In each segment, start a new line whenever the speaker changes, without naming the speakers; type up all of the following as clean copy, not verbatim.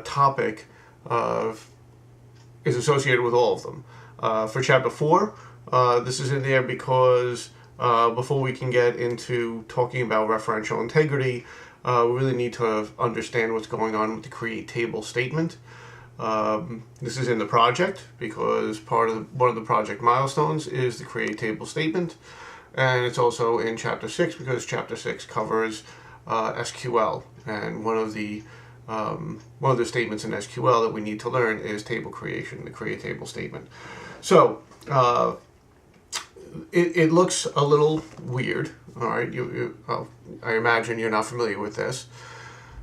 topic is associated with all of them. For chapter 4, this is in there because before we can get into talking about referential integrity, we really need to understand what's going on with the create table statement. This is in the project because one of the project milestones is the create table statement, and it's also in chapter 6 because chapter 6 covers SQL, and one of the statements in SQL that we need to learn is table creation, the create table statement. So it looks a little weird. All right, I imagine you're not familiar with this.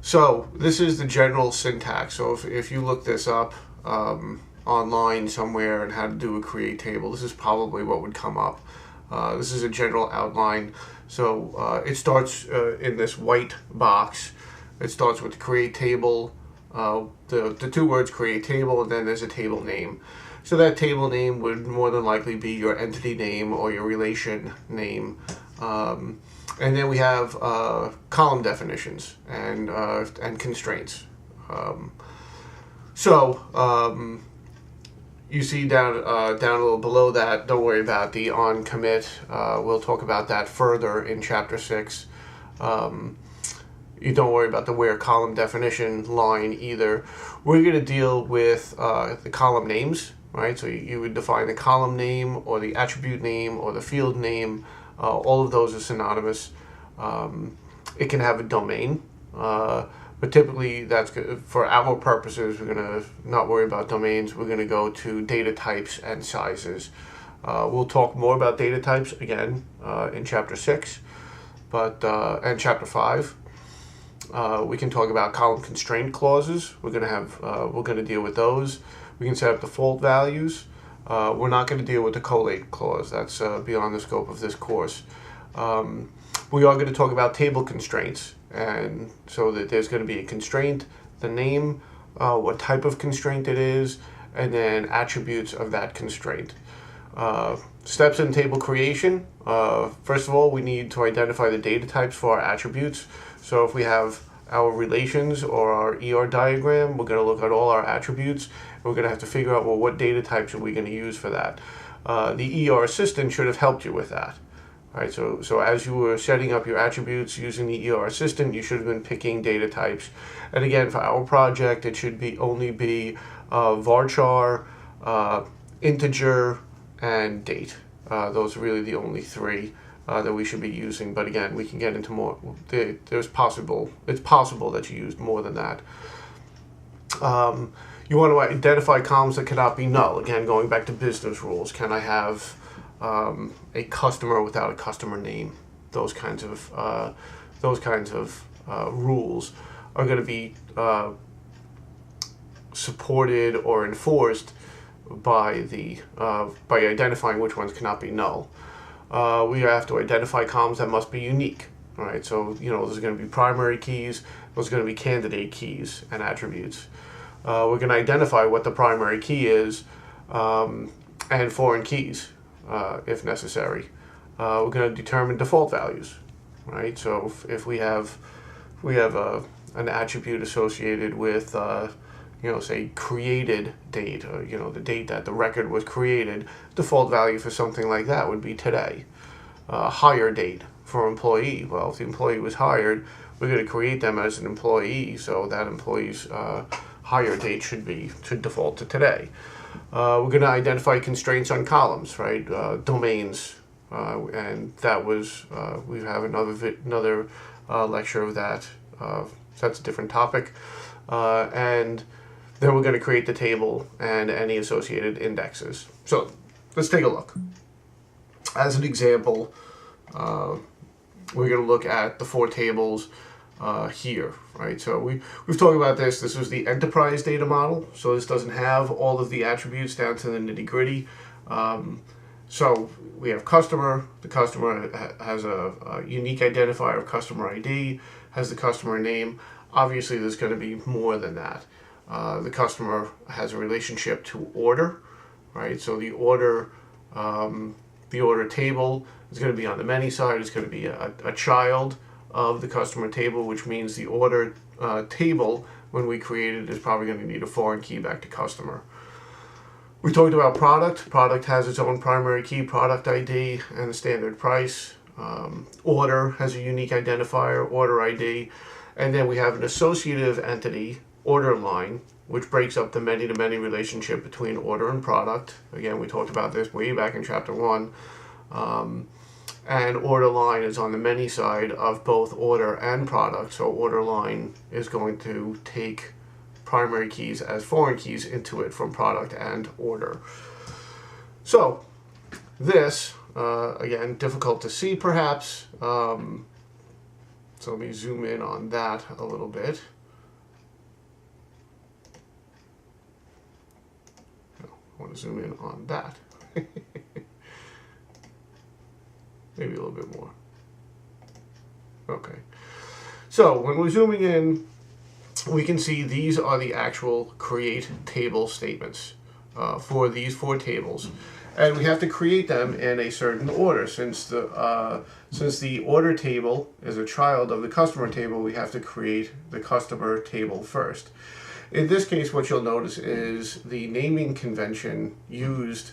So this is the general syntax. So if you look this up online somewhere and how to do a create table, this is probably what would come up. This is a general outline. So it starts in this white box. It starts with the create table, the two words create table, and then there's a table name. So that table name would more than likely be your entity name or your relation name. And then we have column definitions and constraints. You see down a little below that, don't worry about the on commit. We'll talk about that further in chapter 6. You don't worry about the where column definition line either. We're going to deal with the column names, right? So you would define the column name or the attribute name or the field name. All of those are synonymous. It can have a domain, but typically that's good. For our purposes, we're going to not worry about domains. We're going to go to data types and sizes. We'll talk more about data types again in chapter 6, and chapter 5. We can talk about column constraint clauses. We're going to deal with those. We can set up default values. We're not going to deal with the collate clause. That's beyond the scope of this course. We are going to talk about table constraints, and so that there's going to be a constraint, the name, what type of constraint it is, and then attributes of that constraint. Steps in table creation. First of all, we need to identify the data types for our attributes. So if we have our relations or our ER diagram, we're going to look at all our attributes. We're going to have to figure out, well, what data types are we going to use for that? The ER assistant should have helped you with that. All right, so as you were setting up your attributes using the ER assistant, you should have been picking data types. And again, for our project, it should only be varchar, integer, and date. Those are really the only three that we should be using. But again, we can get into more. It's possible that you used more than that. You want to identify columns that cannot be null. Again, going back to business rules. Can I have a customer without a customer name? Those kinds of rules are going to be supported or enforced by identifying which ones cannot be null. We have to identify columns that must be unique. All right, so those are going to be primary keys. Those are going to be candidate keys and attributes. We're going to identify what the primary key is and foreign keys if necessary. We're going to determine default values. Right, so if we have an attribute associated with say created date, or the date that the record was created, default value for something like that would be today. Hire date for employee. Well, if the employee was hired, we're going to create them as an employee, so that employee's hire date should default to today. We're going to identify constraints on columns, right? Domains, and that was we have another lecture of that. That's a different topic, and then we're going to create the table and any associated indexes. So let's take a look. As an example, we're going to look at the 4 tables here, right? So we've talked about this. This was the enterprise data model. So this doesn't have all of the attributes down to the nitty gritty. So we have customer. The customer has a unique identifier of customer ID, has the customer name. Obviously, there's going to be more than that. The customer has a relationship to order, right? So the order table is going to be on the many side. It's going to be a child of the customer table, which means the order table when we create it is probably going to need a foreign key back to customer. We talked about product. Product has its own primary key, product ID, and a standard price. Order has a unique identifier, order ID. And then we have an associative entity, order line, which breaks up the many-to-many relationship between order and product. Again, we talked about this way back in chapter 1. And order line is on the many side of both order and product. So order line is going to take primary keys as foreign keys into it from product and order. So this, again, difficult to see perhaps. So let me zoom in on that a little bit. No, I want to zoom in on that. Maybe a little bit more. Okay. So when we're zooming in, we can see these are the actual create table statements for these 4 tables. And we have to create them in a certain order. Since the order table is a child of the customer table, we have to create the customer table first. In this case, what you'll notice is the naming convention used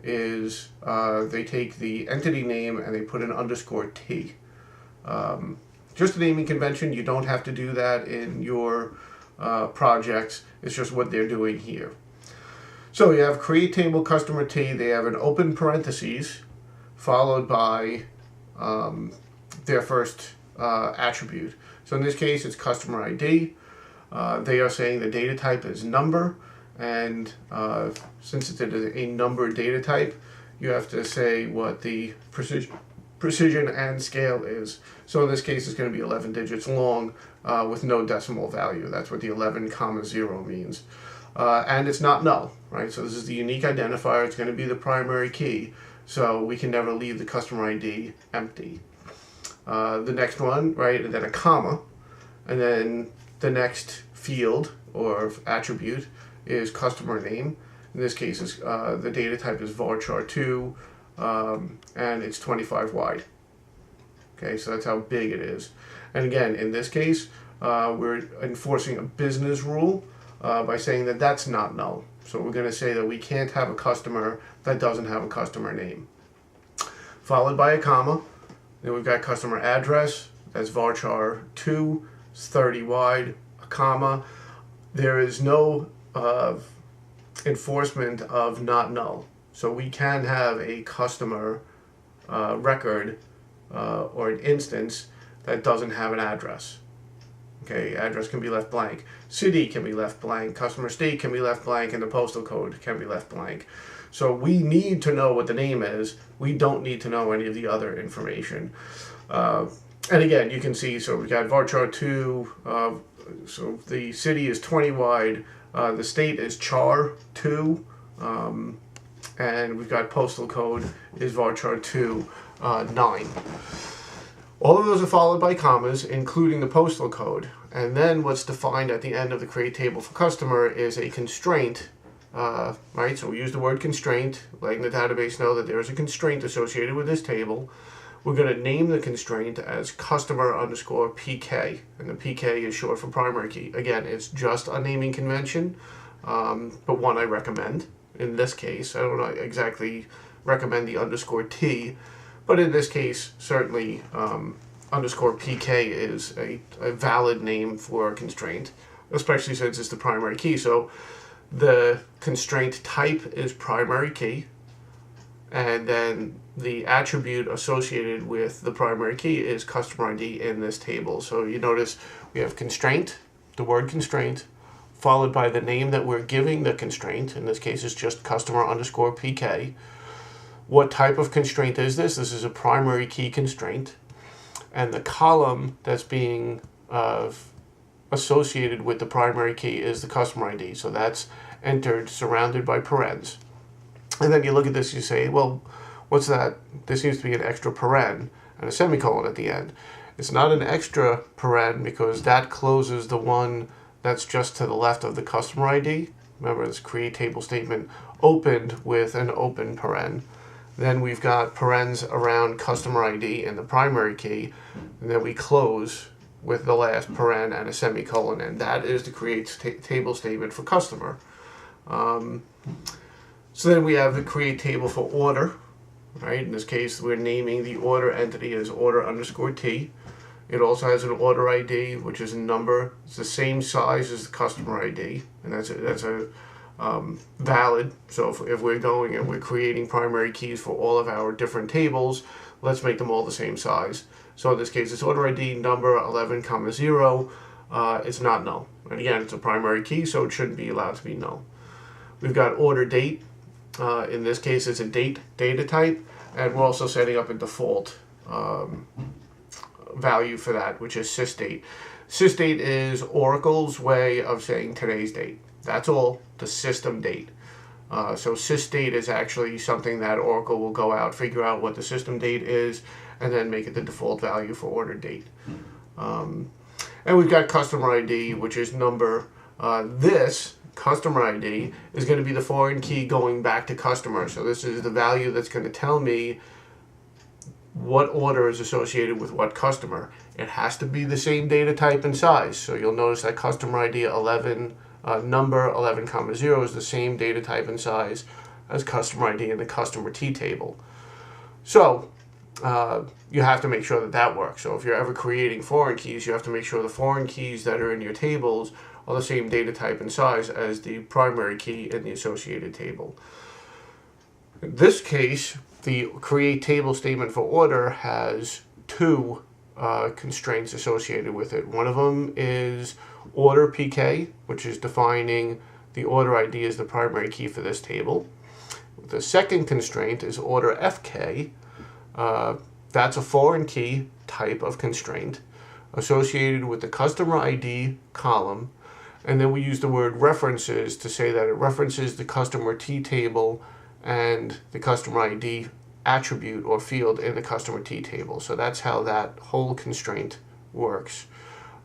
is they take the entity name and they put an underscore T. Just a naming convention. You don't have to do that in your projects. It's just what they're doing here. So you have create table customer T. They have an open parentheses followed by their first attribute. So in this case, it's customer ID. They are saying the data type is number. And since it is a number data type, you have to say what the precision and scale is. So in this case, it's going to be 11 digits long with no decimal value. That's what the 11,0 means. And it's not null, right? So this is the unique identifier. It's going to be the primary key. So we can never leave the customer ID empty. The next one, right, and then a comma. And then the next field or attribute is customer name. In this case, is the data type is varchar2, and it's 25 wide. Okay, so that's how big it is. And again, in this case, we're enforcing a business rule by saying that that's not null. So we're going to say that we can't have a customer that doesn't have a customer name. Followed by a comma. Then we've got customer address. That's varchar2, it's 30 wide, a comma. There is no enforcement of not null. So we can have a customer record or an instance that doesn't have an address. Okay, address can be left blank. City can be left blank. Customer state can be left blank, and the postal code can be left blank. So we need to know what the name is. We don't need to know any of the other information. And again, you can see, so we've got varchar2, so the city is 20 wide, the state is char2, and we've got postal code is varchar2, 9. All of those are followed by commas, including the postal code. And then what's defined at the end of the create table for customer is a constraint, right? So we use the word constraint, letting the database know that there is a constraint associated with this table. We're going to name the constraint as customer underscore PK, and the PK is short for primary key. Again, it's just a naming convention, but one I recommend. In this case, I don't exactly recommend the underscore T, but in this case, certainly underscore PK is a valid name for a constraint, especially since it's the primary key. So the constraint type is primary key, and then the attribute associated with the primary key is customer ID in this table. So you notice we have constraint, the word constraint, followed by the name that we're giving the constraint. In this case, it's just customer underscore PK. What type of constraint is this? This is a primary key constraint. And the column that's being associated with the primary key is the customer ID. So that's entered surrounded by parens. And then you look at this, you say, well, what's that? There seems to be an extra paren and a semicolon at the end. It's not an extra paren because that closes the one that's just to the left of the customer ID. Remember, this create table statement opened with an open paren. Then we've got parens around customer ID and the primary key, and then we close with the last paren and a semicolon, and that is the create table statement for customer. So then we have the create table for order, right? In this case, we're naming the order entity as order_T. It also has an order ID, which is a number. It's the same size as the customer ID, and that's a valid. So if we're going and we're creating primary keys for all of our different tables, let's make them all the same size. So in this case, it's order ID number 11,0. It's not null. And again, it's a primary key, so it shouldn't be allowed to be null. We've got order date. In this case, it's a data type, and we're also setting up a default value for that, which is sysdate. Sysdate is Oracle's way of saying today's date. That's all, the system date. So sysdate is actually something that Oracle will go out, figure out what the system date is, and then make it the default value for order date. And we've got customer ID, which is number. This customer ID is going to be the foreign key going back to customer. So this is the value that's going to tell me what order is associated with what customer. It has to be the same data type and size. So you'll notice that customer ID 11, number 11,0 is the same data type and size as customer ID in the customer T table. So you have to make sure that that works. So if you're ever creating foreign keys, you have to make sure the foreign keys that are in your tables are the same data type and size as the primary key in the associated table. In this case, the create table statement for order has two constraints associated with it. One of them is order PK, which is defining the order ID as the primary key for this table. The second constraint is order FK. That's a foreign key type of constraint associated with the customer ID column. And then we use the word references to say that it references the customer T table and the customer ID attribute or field in the customer T table. So that's how that whole constraint works.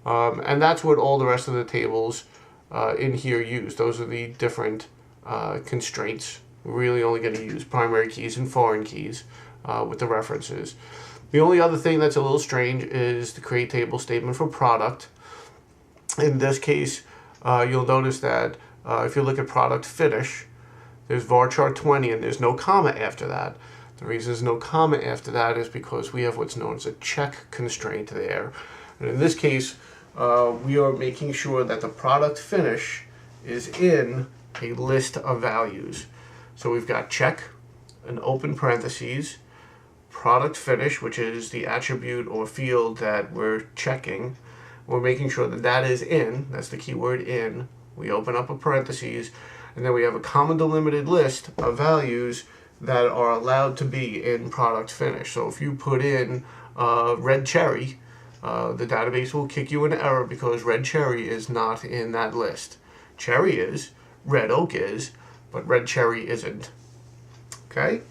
And that's what all the rest of the tables in here use. Those are the different constraints. We're really only going to use primary keys and foreign keys with the references. The only other thing that's a little strange is the create table statement for product. In this case, you'll notice that if you look at product finish, there's varchar 20 and there's no comma after that. The reason there's no comma after that is because we have what's known as a check constraint there. And in this case, we are making sure that the product finish is in a list of values. So we've got check, an open parentheses, product finish, which is the attribute or field that we're checking. We're making sure that that is in, that's the keyword in. We open up a parentheses, and then we have a comma delimited list of values that are allowed to be in product finish. So if you put in red cherry, the database will kick you an error because red cherry is not in that list. Cherry is, red oak is, but red cherry isn't. Okay?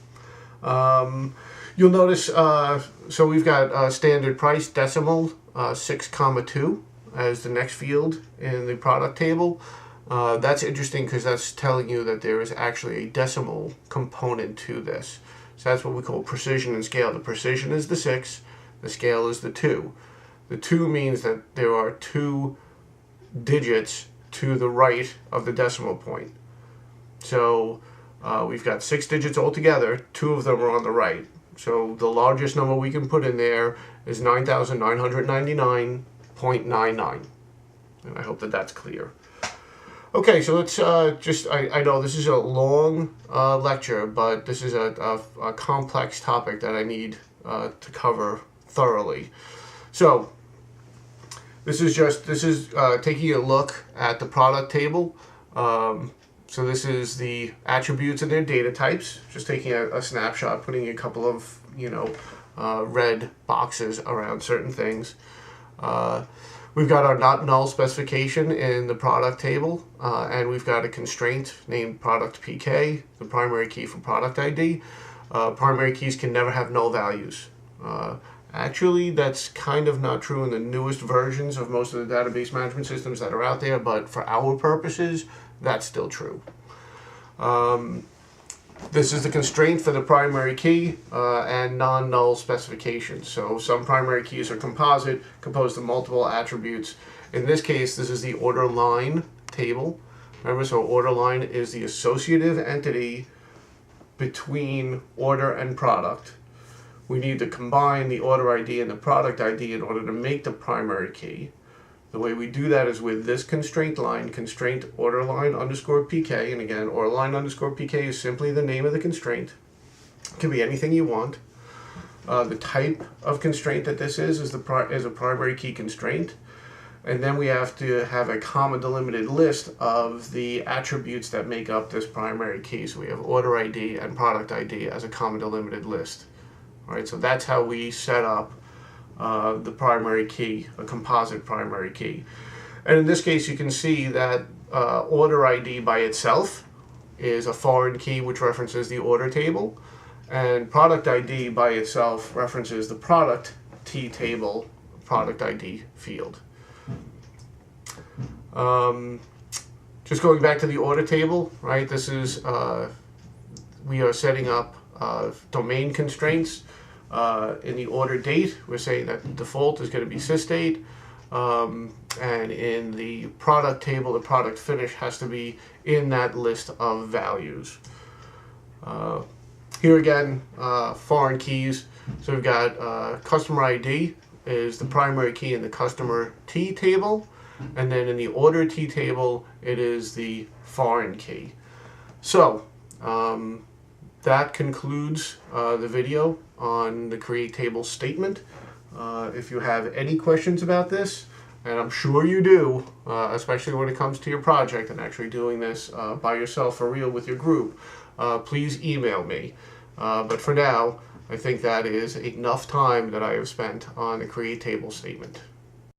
You'll notice, so we've got standard price decimal 6,2 as the next field in the product table. That's interesting because that's telling you that there is actually a decimal component to this. So that's what we call precision and scale. The precision is the 6, the scale is the 2. The 2 means that there are 2 digits to the right of the decimal point. So we've got 6 digits altogether, 2 of them are on the right. So the largest number we can put in there is 9,999.99. And I hope that that's clear. Okay, so let's I know this is a long lecture, but this is a complex topic that I need to cover thoroughly. So this is taking a look at the product table. So this is the attributes and their data types. Just taking a snapshot, putting a couple of red boxes around certain things. We've got our not null specification in the product table, and we've got a constraint named product PK, the primary key for product ID. Primary keys can never have null values. Actually, that's kind of not true in the newest versions of most of the database management systems that are out there, but for our purposes, that's still true. This is the constraint for the primary key and non-null specifications. So some primary keys are composite, composed of multiple attributes. In this case, this is the order line table. Remember, so order line is the associative entity between order and product. We need to combine the order ID and the product ID in order to make the primary key. The way we do that is with this constraint line, constraint order line underscore PK, and again, order line underscore PK is simply the name of the constraint. It can be anything you want. The type of constraint that this is a primary key constraint. And then we have to have a comma delimited list of the attributes that make up this primary key. So we have order ID and product ID as a comma delimited list. All right, so that's how we set up the primary key, a composite primary key. And in this case, you can see that order ID by itself is a foreign key which references the order table, and product ID by itself references the product T table product ID field. Just going back to the order table, right? This is we are setting up domain constraints. In the order date, we're saying that the default is going to be sysdate, and in the product table, the product finish has to be in that list of values. Here again, foreign keys. So we've got customer ID is the primary key in the customer T table, and then in the order T table, it is the foreign key. So that concludes the video on the create table statement. If you have any questions about this, and I'm sure you do, especially when it comes to your project and actually doing this by yourself for real with your group, please email me. But for now, I think that is enough time that I have spent on the create table statement.